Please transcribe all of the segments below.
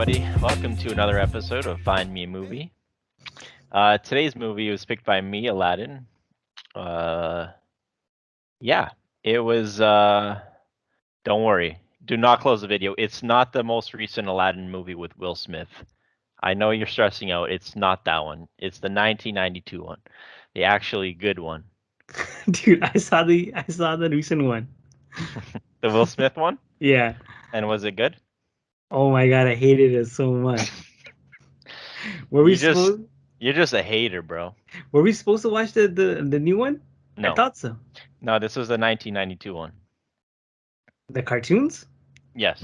everybody. Welcome to another episode of Find Me a Movie. Today's movie was picked by me, Aladdin. Yeah, it was. Don't worry. Do not close the video. It's not the most recent Aladdin movie with Will Smith. I know you're stressing out. It's not that one. It's the 1992 one, the actually good one. Dude, I saw the recent one. The Will Smith one. Yeah. And was it good? Oh my God, I hated it so much. Were we You just, supposed you're just a hater, bro. were we supposed to watch the new one? I No, thought so. no, this was the 1992 one. The cartoons? Yes.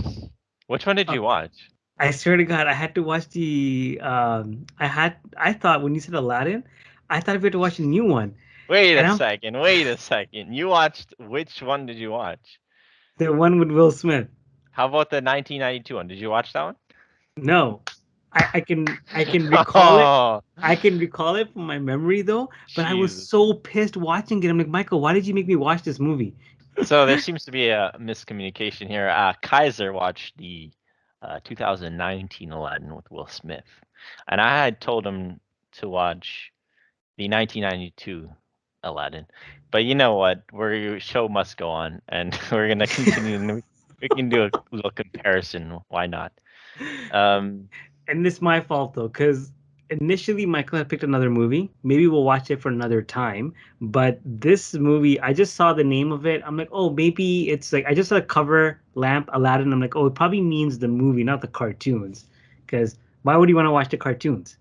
Which one did Uh, you watch? I swear to God, I had to watch the I thought when you said Aladdin, I thought we had to watch the new one. Wait And a I'm second. Wait a second. You watched which one did you watch? the one with Will Smith. How about the 1992 one? Did you watch that one? No. I can recall it. Oh, I can recall it from my memory though, but I was Jesus. so pissed watching it. I'm like, Michael, why did you make me watch this movie? So there seems to be a miscommunication here. Khizer watched the 2019 Aladdin with Will Smith, and I had told him to watch the 1992 Aladdin. But you know what? Our show must go on, and we're gonna continue. We can do a little comparison. Why not? Um, And it's my fault though, because initially Michael had picked another movie. Maybe we'll watch it for another time. But this movie, I just saw the name of it. I'm like, oh, maybe it's like I just saw a cover lamp Aladdin. I'm like, oh, it probably means the movie, not the cartoons. Because why would you want to watch the cartoons?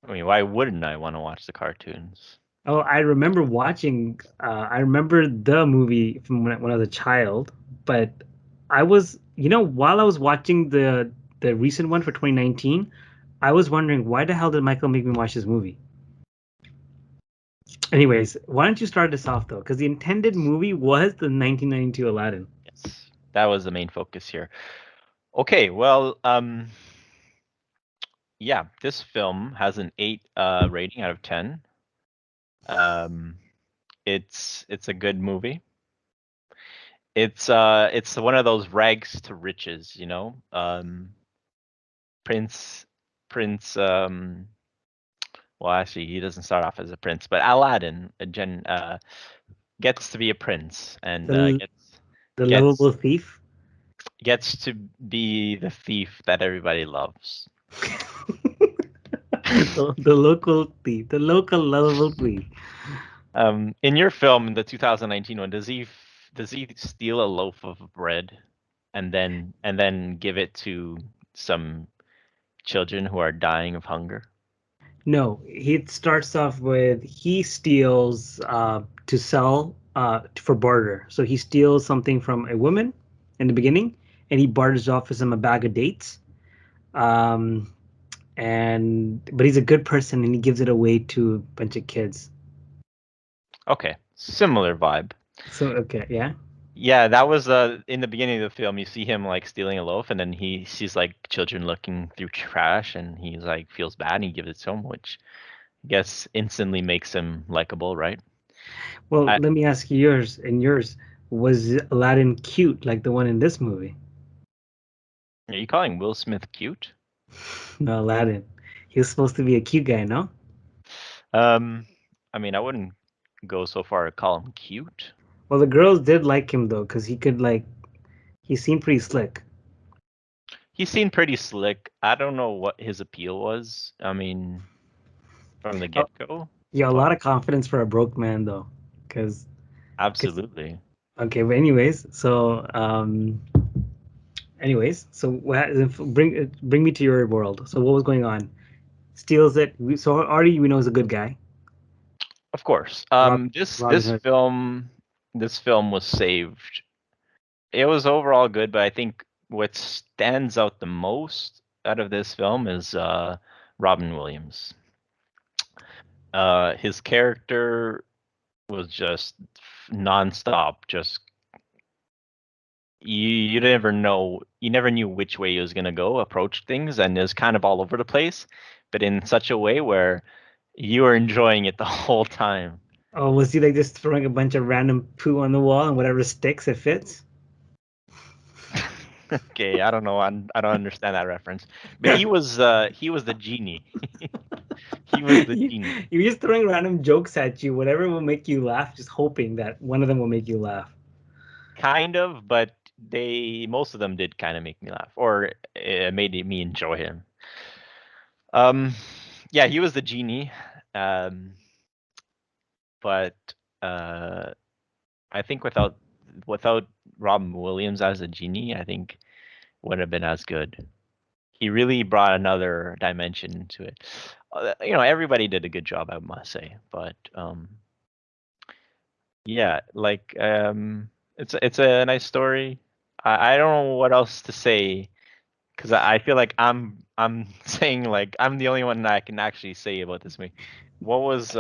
I mean, why wouldn't I want to watch the cartoons? Oh, I remember watching. I remember the movie from when I was a child, but I was, while I was watching the recent one for 2019, I was wondering why the hell did Michael make me watch this movie? Anyways, why don't you start us off though? Because the intended movie was the 1992 Aladdin. Yes, that was the main focus here. Okay, well, yeah, this film has an 8 rating out of 10. Um, it's a good movie. It's one of those rags to riches, you know. Prince Prince well, actually he doesn't start off as a prince, but Aladdin gets to be a prince and The the gets lovable thief. gets to be the thief that everybody loves. The local thief, the local lovable thief. In your film, the 2019 one, does he steal a loaf of bread and then give it to some children who are dying of hunger? No, he starts off with he steals to sell for barter. So he steals something from a woman in the beginning, and he barters off with him a bag of dates. Um, but he's a good person, and he gives it away to a bunch of kids. Okay, similar vibe. So okay, yeah. Yeah, that was in the beginning of the film. You see him like stealing a loaf, and then he sees like children looking through trash, and he's like feels bad, and he gives it to him, which I guess instantly makes him likable, right? Well, I, let me ask you yours. And yours, was Aladdin cute like the one in this movie? are you calling Will Smith cute? No, Aladdin. He was supposed to be a cute guy, no? I mean, I wouldn't go so far to call him cute. Well, the girls did like him though, because he seemed pretty slick. He seemed pretty slick. I don't know what his appeal was. I mean, from the Oh, get-go, yeah, a but lot of confidence for a broke man though, because absolutely. okay. But anyways, bring me to your world. So what was going on? Steals it. So already we know he's a good guy. Of course. Rob, This Robin this Hood. film this film was saved. It was overall good, but I think what stands out the most out of this film is Robin Williams. His character was just nonstop. Just you never knew which way he was gonna go, approach things, and it was kind of all over the place, but in such a way where you were enjoying it the whole time. Oh, was he like just throwing a bunch of random poo on the wall and whatever sticks it fits? Okay, I don't know. I don't understand that reference. But he was the genie. He was the you, genie. you're just throwing random jokes at you, whatever will make you laugh, just hoping that one of them will make you laugh. Kind of, but most of them did kind of make me laugh, or it made me enjoy him. Um, yeah, he was the genie. Um, but I think without Robin Williams as a genie, I think wouldn't have been as good. He really brought another dimension to it. Everybody did a good job, I must say. But yeah, like it's a nice story. I don't know what else to say because I feel like I'm saying like I'm the only one that I can actually say about this movie. What was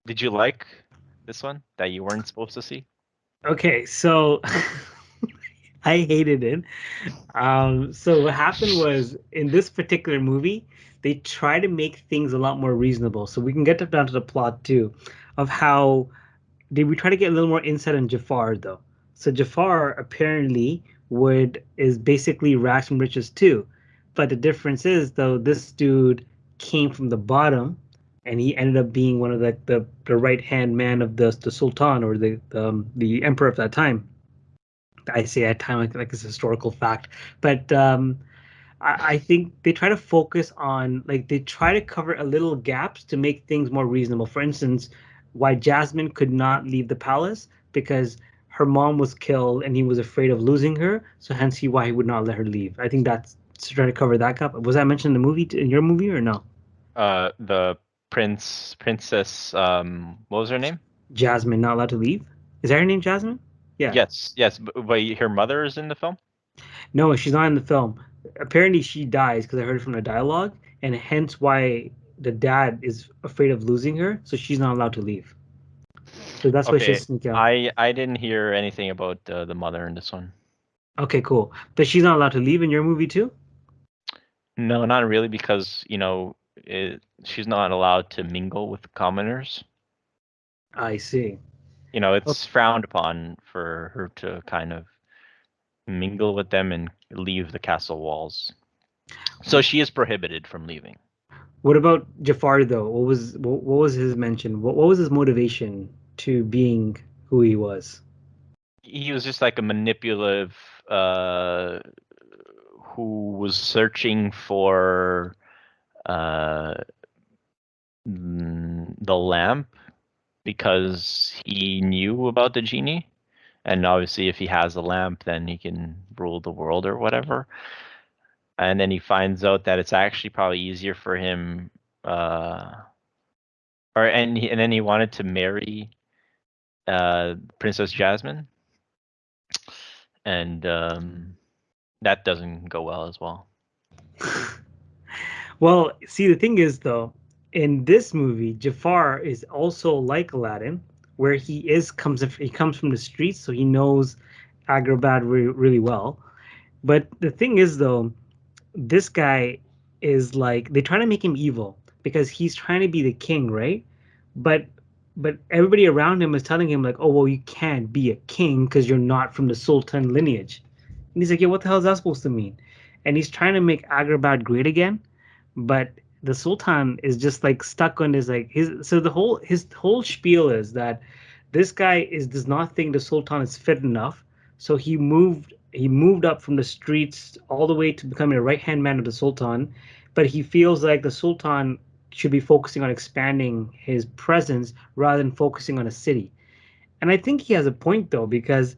Did you like this one that you weren't supposed to see? Okay, so I hated it. So what happened was in this particular movie, they try to make things a lot more reasonable. So we can get down to the plot too, of how we try to get a little more insight on Jafar though. So Jafar apparently would is basically rags from riches too, but the difference is though this dude came from the bottom, and he ended up being one of the right hand man of the Sultan or the emperor of that time. I say at time like it's a historical fact, but I think they try to focus on like they try to cover a little gaps to make things more reasonable. For instance, why Jasmine could not leave the palace because her mom was killed and he was afraid of losing her, so hence why he would not let her leave. I think that's to try to cover that gap. Was that mentioned in the movie in your movie or no? The princess, what was her name? Jasmine not allowed to leave. Is that her name, Jasmine? Yeah. Yes, yes, but her mother is in the film. No, she's not in the film. Apparently, she dies because I heard it from the dialogue, and hence why the dad is afraid of losing her, so she's not allowed to leave. So that's why she'll Okay, sneak out. I didn't hear anything about the mother in this one. Okay, cool. But she's not allowed to leave in your movie too? No, not really, because she's not allowed to mingle with commoners. I see. It's Okay. frowned upon for her to kind of mingle with them and leave the castle walls. So she is prohibited from leaving. What about Jafar though? What was his mention? What was his motivation to being who he was? He was just like a manipulative uh who was searching for uh the lamp because he knew about the genie. And obviously, if he has a lamp, then he can rule the world or whatever. And then he finds out that it's actually probably easier for him, uh, and then he wanted to marry Princess Jasmine, and that doesn't go well as well. Well, see, the thing is, though, in this movie, Jafar is also like Aladdin, where he comes from the streets, so he knows Agrabah really well. But the thing is, though, this guy is like they try to make him evil because he's trying to be the king, right? But but everybody around him is telling him like, oh well, you can't be a king because you're not from the Sultan lineage. And he's like, yeah, what the hell is that supposed to mean? And he's trying to make Agrabah great again, but the Sultan is just like stuck on his like his so his whole spiel is that this guy does not think the Sultan is fit enough, so he moved up from the streets all the way to becoming a right hand man of the Sultan, but he feels like the Sultan should be focusing on expanding his presence rather than focusing on a city. And I think he has a point though, because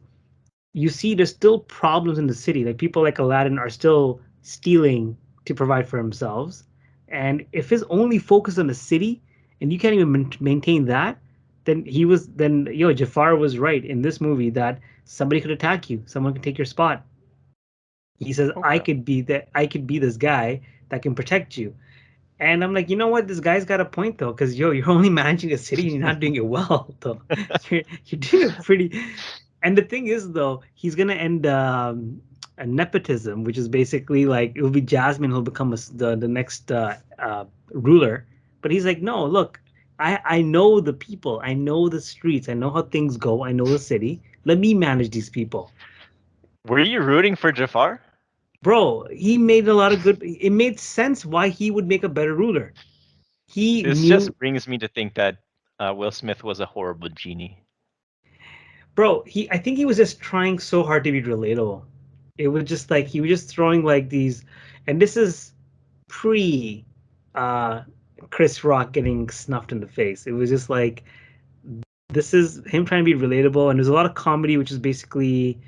you see there's still problems in the city. Like people like Aladdin are still stealing to provide for themselves. And if his only focus on the city and you can't even maintain that, then Jafar was right in this movie that somebody could attack you, someone could take your spot. He says Okay. I could be this guy that can protect you. And I'm like, you know what? This guy's got a point though, because you're only managing a city and you're not doing it well though. You're doing it pretty. And the thing is though, he's gonna end a nepotism, which is basically like it will be Jasmine who'll become the next ruler. But he's like, no, look, I know the people, I know the streets, I know how things go, I know the city. Let me manage these people. Were you rooting for Jafar? Bro, he made a lot of good. It made sense why he would make a better ruler. He This just knew, brings me to think that Will Smith was a horrible genie. bro. I think he was just trying so hard to be relatable. It was just like he was just throwing like these, and this is pre, uh, Chris Rock getting snuffed in the face. It was just like this is him trying to be relatable, and there's a lot of comedy, which is basically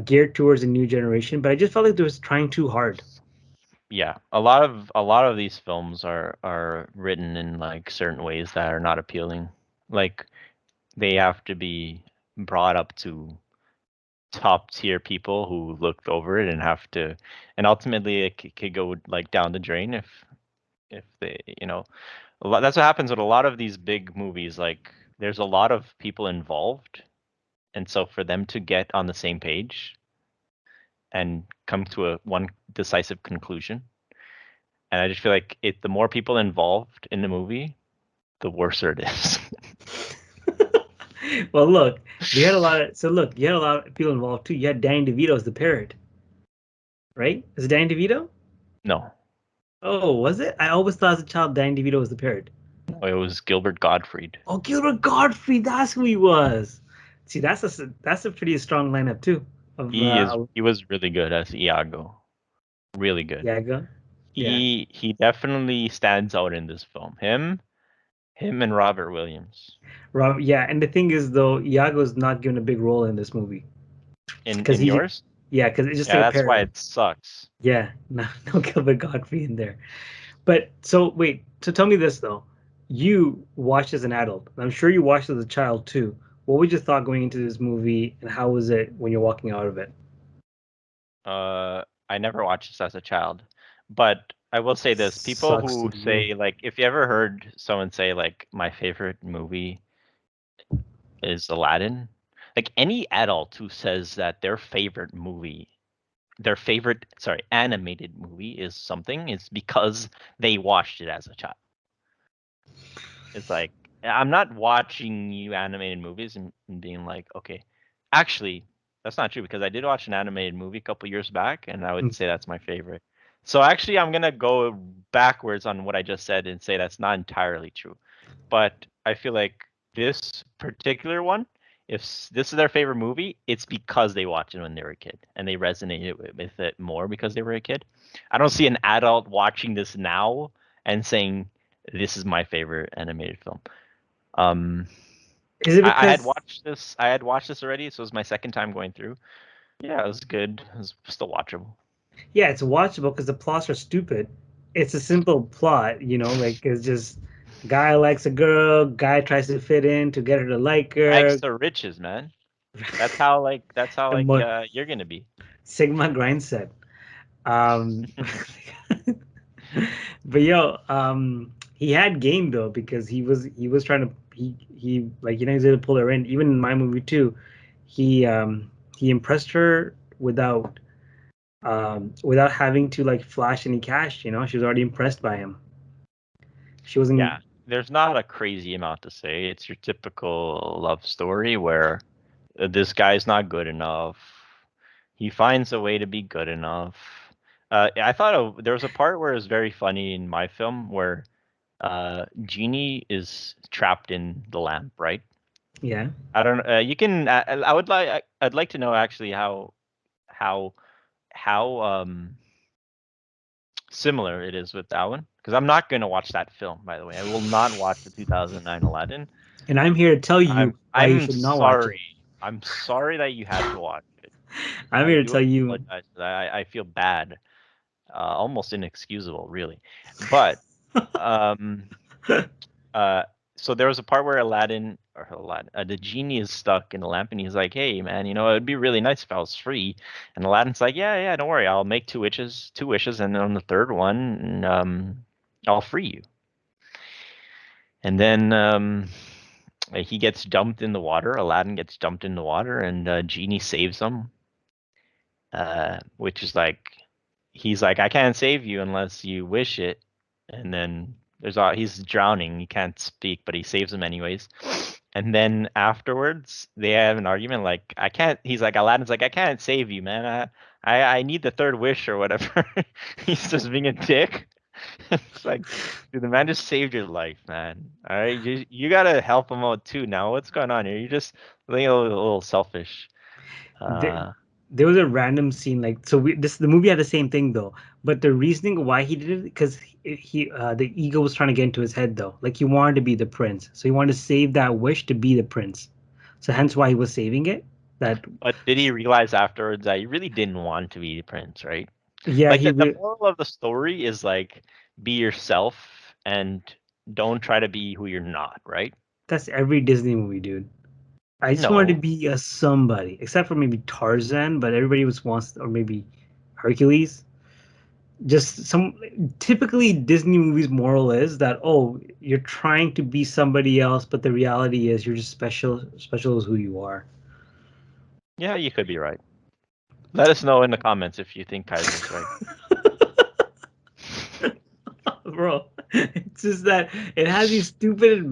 geared towards a new generation. But I just felt like it was trying too hard. Yeah, a lot of these films are written in like certain ways that are not appealing. Like they have to be brought up to top tier people who looked over it and have to, and ultimately it could go like down the drain if they, that's what happens with a lot of these big movies. Like there's a lot of people involved, and so for them to get on the same page and come to a one decisive conclusion, and I just feel like the more people involved in the movie, the worse it is. Well, look, you had a lot of you had a lot of people involved too. You had Danny DeVito as the parrot, right? Is it Danny DeVito? No, Oh, was it? I always thought as a child Danny DeVito was the parrot. no, it was Gilbert Gottfried. Oh, Gilbert Gottfried, that's who he was. See, that's a pretty strong lineup too. Of He was really good as Iago. Really good. Yaga. Yeah. He definitely stands out in this film. Him and Robert Williams. Rob, yeah, and the thing is though, Iago's not given a big role in this movie because In he, yours? yeah, because it's just Yeah, like a that's why parrot. it sucks. Yeah, no, no Gilbert Gottfried in there. But so wait, so tell me this though. You watched as an adult. I'm sure you watched as a child too. What was your thought going into this movie, and how was it when you're walking out of it? I never watched this as a child, but I will say this: people Sucks to who be you. say like, if you ever heard someone say like, my favorite movie is Aladdin, like any adult who says that their favorite, sorry, animated movie is something, is because they watched it as a child. It's like I'm not watching you animated movies and being like, okay, actually, that's not true because I did watch an animated movie a couple years back, and I would say that's my favorite. So actually, I'm gonna go backwards on what I just said and say that's not entirely true. But I feel like this particular one, if this is their favorite movie, it's because they watched it when they were a kid and they resonated with it more because they were a kid. I don't see an adult watching this now and saying this is my favorite animated film. Um, Is it I had because watched this. I had watched this already, so it was my second time going through. Yeah, it was good. It was still watchable. yeah, it's watchable because the plots are stupid. It's a simple plot, like it's just guy likes a girl, guy tries to fit in to get her to like Rags her. to riches, man. That's how The you're gonna be. Sigma grind set. Um, but yo, he had game though because he was trying to he like he's gonna pull her in. Even in my movie too, he impressed her without having to like flash any cash. She was already impressed by him. She wasn't. Yeah, there's not a crazy amount to say. It's your typical love story where this guy's not good enough. He finds a way to be good enough. I thought there was a part where it was very funny in my film where Genie is trapped in the lamp, right? Yeah. I don't. You can. I would like. I'd like to know actually how how similar it is with that one because I'm not going to watch that film. By the way, I will not watch the 2009 Aladdin. And I'm here to tell you why you I'm should not watch it. sorry. I'm sorry that you had to watch it. I'm I here to do tell you. apologize for that. I feel bad, almost inexcusable, really. But um, uh, so there was a part where the genie is stuck in the lamp, and he's like, "Hey, man, it'd be really nice if I was free." And Aladdin's like, "Yeah, yeah, don't worry. I'll make two wishes, and on the third one, I'll free you." And then he gets dumped in the water. Aladdin gets dumped in the water, and Genie saves him. Which is like, he's like, I can't save you unless you wish it. And then he's drowning. He can't speak, but he saves him anyways. And then afterwards, they have an argument. Like I can't. He's like Aladdin's like I can't save you, man. I need the third wish or whatever. He's just being a dick. It's like, dude, the man just saved your life, man. All right, you gotta help him out too. Now, what's going on here? You just being a little selfish. There, there was a random scene like so. The movie had the same thing though, but the reasoning why he did it because the ego was trying to get into his head though. Like he wanted to be the prince, so he wanted to save that wish to be the prince. So hence why he was saving it. That But did he realize afterwards that he really didn't want to be the prince, right? yeah, Like the moral of the story is like be yourself and don't try to be who you're not, right? that's every Disney movie, dude. I just wanted to No. be a somebody, except for maybe Tarzan, but everybody was wants or maybe Hercules. Just some typically Disney movies moral is that oh, you're trying to be somebody else, but the reality is you're just special as who you are. Yeah, you could be right. Let us know in the comments if you think Khizer's right. Bro, it's just that it has these stupid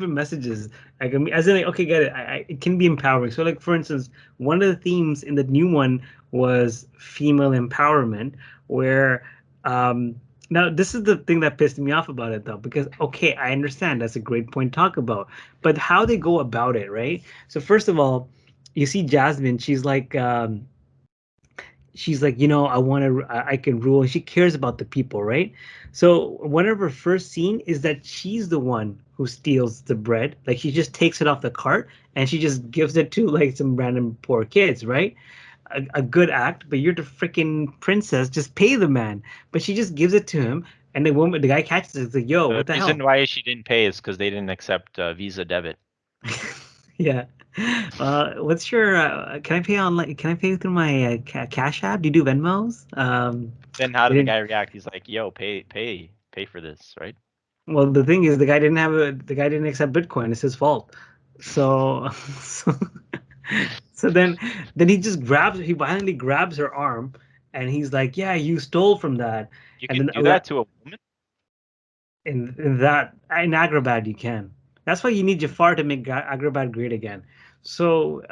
messages. Like I mean, as in like, okay, get it. It can be empowering. So like for instance, one of the themes in the new one was female empowerment, where now this is the thing that pissed me off about it though, because okay, I understand that's a great point to talk about, but how they go about it, right? So first of all, you see Jasmine, she's like, you know, I can rule, and she cares about the people, right? So one of her first scene is that she's the one who steals the bread. Like she just takes it off the cart and she just gives it to like some random poor kids, right? A good act, but you're the freaking princess. Just pay the man. But she just gives it to him, and the guy catches it. It's like, yo, The what the hell? reason why she didn't pay is because they didn't accept Visa debit. Yeah. What's your? Can I pay online? Can I pay through my Cash App? Do you do Venmos? Then how They did the didn't. guy react? He's like, "Yo, pay for this, right?" Well, the thing is, the guy didn't accept Bitcoin. It's his fault. So, so, so then he violently grabs her arm, and he's like, "Yeah, you stole from that." You And can then do that to a woman. in Agrabah you can. That's why you need Jafar to make Agrabah great again. So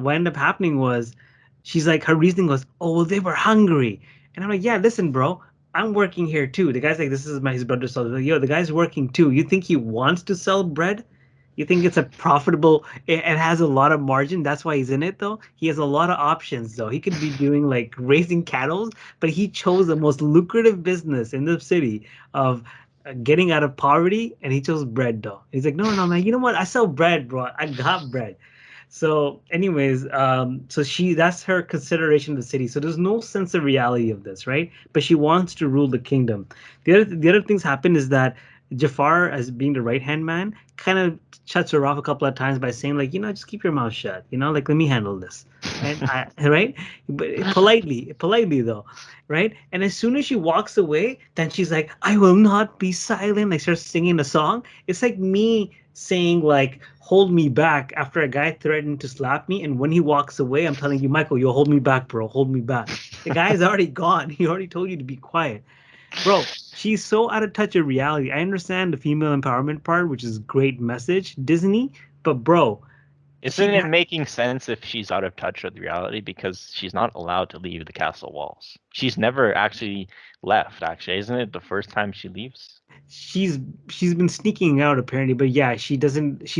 what ended up happening was, she's like, her reasoning was, oh well, they were hungry, and I'm like, yeah, listen, bro, I'm working here too. The guy's like, this is his brother's son. Like, yo, the guy's working too. You think he wants to sell bread? You think it's a profitable? It has a lot of margin. That's why he's in it, though. He has a lot of options, though. He could be doing like raising cattle, but he chose the most lucrative business in the city of getting out of poverty, and he chose bread though. He's like, no, no, man, you know what? I sell bread, bro. I got bread. So, anyways, so that's her consideration of the city. So there's no sense of reality of this, right? But she wants to rule the kingdom. The other things happen is that Jafar, as being the right hand man, kind of shuts her off a couple of times by saying, like, you know, just keep your mouth shut. You know, like let me handle this. And right, but politely though, right? And as soon as she walks away, then she's like, I will not be silent. Like starts singing a song. It's like me saying like hold me back after a guy threatened to slap me, and when he walks away I'm telling you, Michael, you hold me back, bro, hold me back. The guy's already gone. He already told you to be quiet, bro. She's so out of touch of reality. I understand the female empowerment part, which is great message Disney, but bro, Isn't it making sense if she's out of touch with reality because she's not allowed to leave the castle walls? She's never actually left, actually. Isn't it the first time she leaves? she's she's been sneaking out apparently, but yeah, she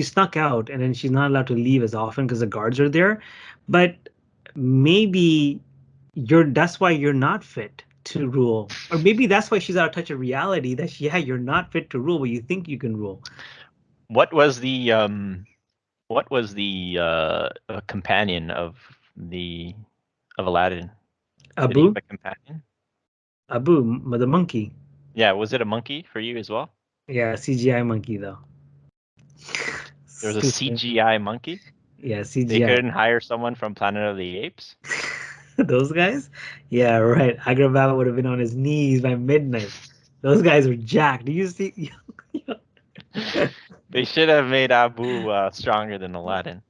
snuck out and then she's not allowed to leave as often because the guards are there. But maybe that's why you're not fit to rule, or maybe that's why she's out of touch of reality, that yeah, you're not fit to rule, but you think you can rule. What was the companion the of Aladdin? Did he have Abu, a companion? the monkey. Yeah, was it a monkey for you as well? Yeah, CGI monkey though. There was a Stupid. CGI monkey? Yeah, They CGI. couldn't hire someone from Planet of the Apes? Those guys? Yeah, right. Agrabah would have been on his knees by midnight. Those guys were jacked. Do you see? They should have made Abu stronger than Aladdin.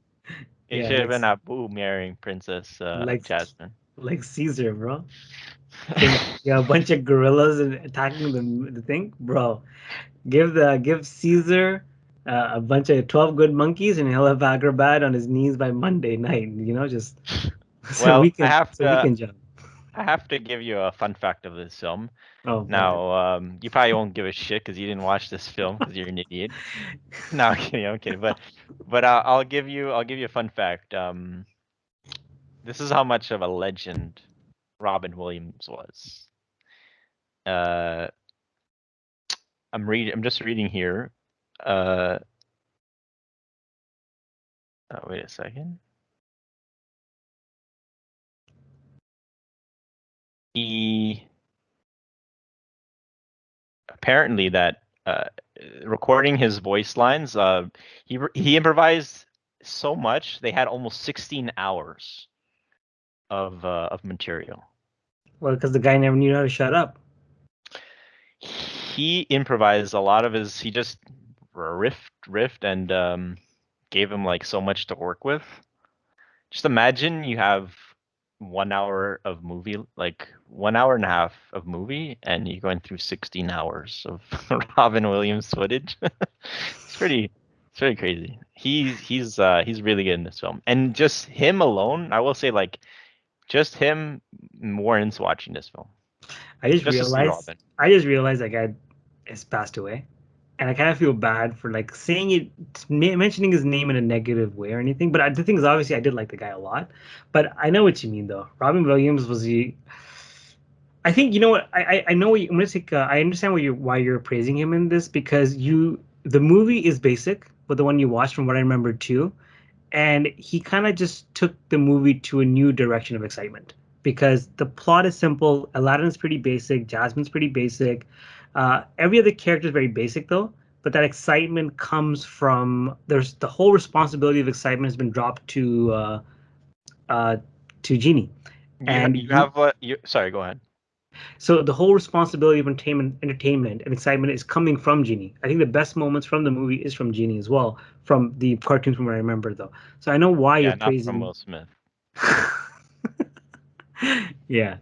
It Yeah, should have been Abu marrying Princess like Jasmine. like Caesar, bro. Yeah, a bunch of gorillas and attacking the thing, bro. Give Caesar a bunch of 12 good monkeys, and he'll have Agrabah on his knees by Monday night. Just Well, so we can jump. I have to give you a fun fact of this film. Oh boy. Now, you probably won't give a shit because you didn't watch this film because you're an idiot. No, I'm kidding. I'm kidding. But I'll give you a fun fact. This is how much of a legend Robin Williams was. Uh, I'm just reading here. Uh, wait a second. He apparently that recording his voice lines, he improvised so much they had almost 16 hours of material. Well, because the guy never knew how to shut up. He improvised a lot of his. He just riffed, and gave him like so much to work with. Just imagine you have 1 hour of movie, like 1 hour and a half of movie, and you're going through 16 hours of Robin Williams footage. It's pretty crazy. He's really good in this film, and just him alone, I will say, like just him warrants watching this film just to see Robin. I just realized that guy has passed away, and I kind of feel bad for like saying it, mentioning his name in a negative way or anything. But the thing is, obviously, I did like the guy a lot. But I know what you mean, though. Robin Williams was the. I think you know what I know. I'm gonna take. I understand why you're praising him in this because the movie is basic, but the one you watched, from what I remember too, and he kind of just took the movie to a new direction of excitement because the plot is simple. Aladdin's pretty basic. Jasmine's pretty basic. Every other character is very basic though, but that excitement comes from there's the whole responsibility of excitement has been dropped to Genie, and You have what? Sorry, go ahead. so the whole responsibility of entertainment and excitement is coming from Genie. I think the best moments from the movie is from Genie as well, from the cartoons from what I remember though. So I know why Yeah, you're not from praising. Will Smith. Yeah.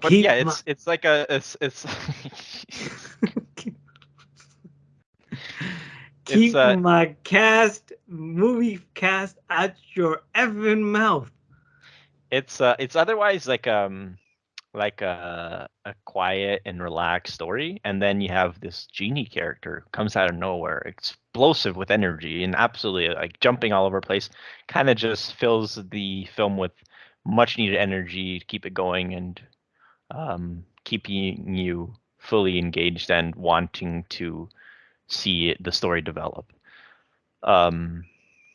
But Keep yeah, my it's like a it's it's keep my movie cast out your effing mouth. it's otherwise like a quiet and relaxed story, and then you have this genie character who comes out of nowhere, explosive with energy and absolutely like jumping all over the place, kind of just fills the film with much needed energy to keep it going and keeping you fully engaged and wanting to see the story develop. Um,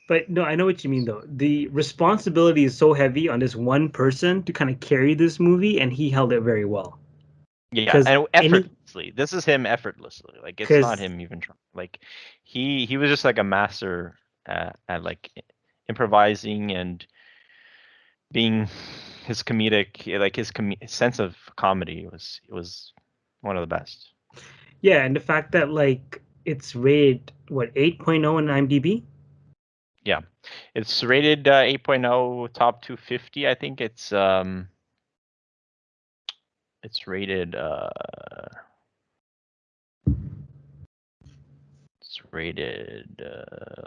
But no, I know what you mean though. The responsibility is so heavy on this one person to kind of carry this movie, and he held it very well. yeah, Because and any effortlessly. This is him effortlessly. Like it's not because him even trying. Like he was just like a master at like improvising and being his comedic, like his sense of comedy was one of the best. yeah, and the fact that like it's rated what 8.0 on IMDb. Yeah, it's rated 8.0 top 250. I think it's rated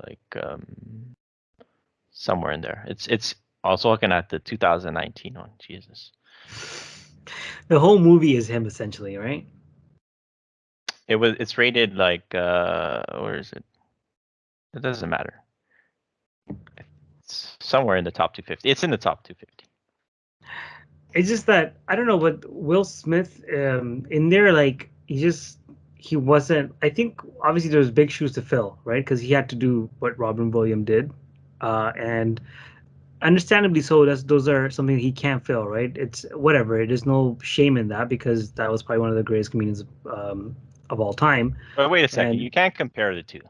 like somewhere in there. It's also looking at the 2019 one. Jesus. The whole movie is him essentially, right? It's rated like where is it? It doesn't matter. It's somewhere in the top 250. It's in the top 250. It's just that I don't know what Will Smith in there like he wasn't. I think obviously there's big shoes to fill, right? Because he had to do what Robin Williams did, and understandably so. Those are something he can't fill, right? It's whatever. There's no shame in that because that was probably one of the greatest comedians of all time, But wait a second, and you can't compare the two.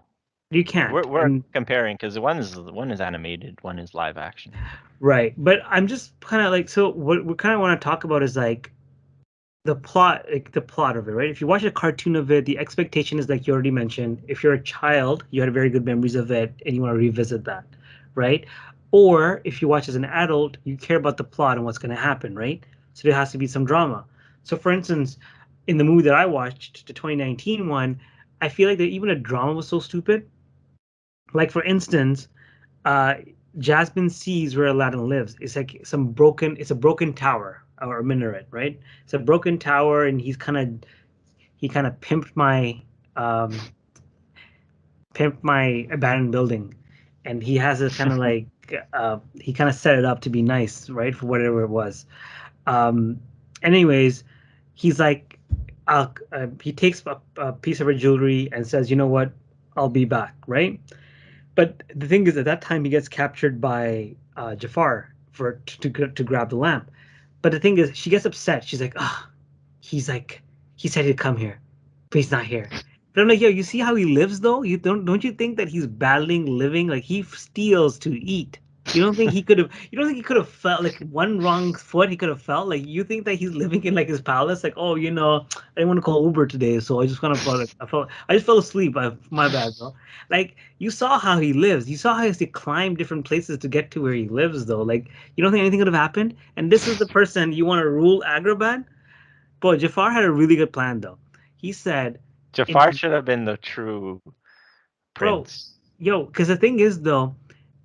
you can't. We're And comparing because one is animated, one is live action. right, but I'm just kind of like so. What we kind of want to talk about is like the plot of it, right? If you watch a cartoon of it, the expectation is like you already mentioned. If you're a child, you had very good memories of it, and you want to revisit that, right? Or if you watch as an adult, you care about the plot and what's going to happen, right? So there has to be some drama. So for instance, in the movie that I watched, the 2019 one, I feel like that even a drama was so stupid. Like for instance, uh, Jasmine sees where Aladdin lives. It's like it's a broken tower or a minaret, right? It's a broken tower, and he kind of um, pimped my abandoned building, and he has a kind of like he kind of set it up to be nice, right, for whatever it was. Um, anyways, he's like, he takes a piece of her jewelry and says, "You know what? I'll be back," right? But the thing is, at that time, he gets captured by Jafar to grab the lamp. But the thing is, she gets upset. She's like, "Ah, he's like, he said he'd come here, but he's not here." But I'm like, yo, you see how he lives though? Don't you think that he's battling living? Like he steals to eat. You don't think he could have? You don't think he could have felt like one wrong foot? He could have felt like you think that he's living in like his palace? Like, oh, I didn't want to call Uber today, so I just kind of felt I just fell asleep. My bad, bro. Like you saw how he lives. You saw how he has to climb different places to get to where he lives, though. Like you don't think anything could have happened? And this is the person you want to rule Agrabah? But Jafar had a really good plan, though. He said, in Jafar should have been the true bro, prince. yo, because the thing is, though,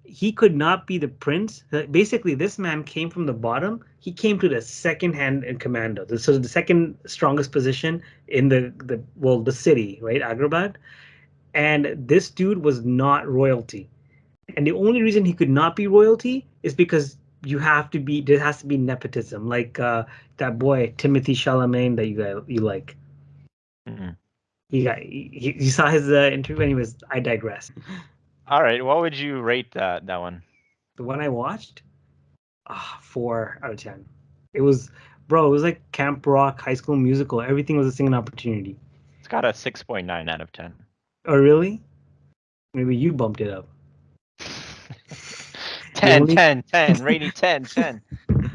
he could not be the prince. Basically, this man came from the bottom. He came to the second hand in commando. So the second strongest position in the city, right, Agrabah. And this dude was not royalty. And the only reason he could not be royalty is because there has to be nepotism, like that boy Timothy Chalamet that you like. Mhm. You saw his interview. Anyways, I digress. All right, what would you rate that one? The one I watched, 4 out of 10. It was, bro. It was like Camp Rock, High School Musical. Everything was a singing opportunity. It's got a 6.9 out of 10. Oh, really? Maybe you bumped it up. 10, only 10, 10, rating 10, 10. No,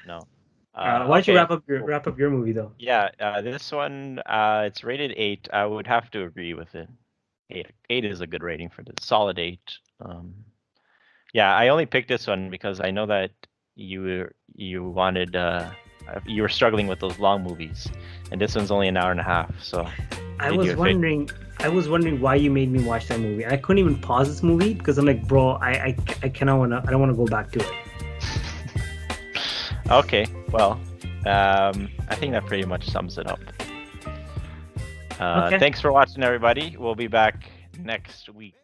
no. why don't you Okay, cool. wrap up your movie though? Yeah, this one, it's rated 8. I would have to agree with it. 8 is a good rating for this. Solid 8. Yeah, I only picked this one because I know that you wanted you were struggling with those long movies, and this one's only an hour and a half. So I did you was a favor. wondering. I was wondering why you made me watch that movie. I couldn't even pause this movie because I'm like, bro, I cannot wanna. I don't want to go back to it. Okay, well, I think that pretty much sums it up. Okay. Thanks for watching, everybody. We'll be back next week.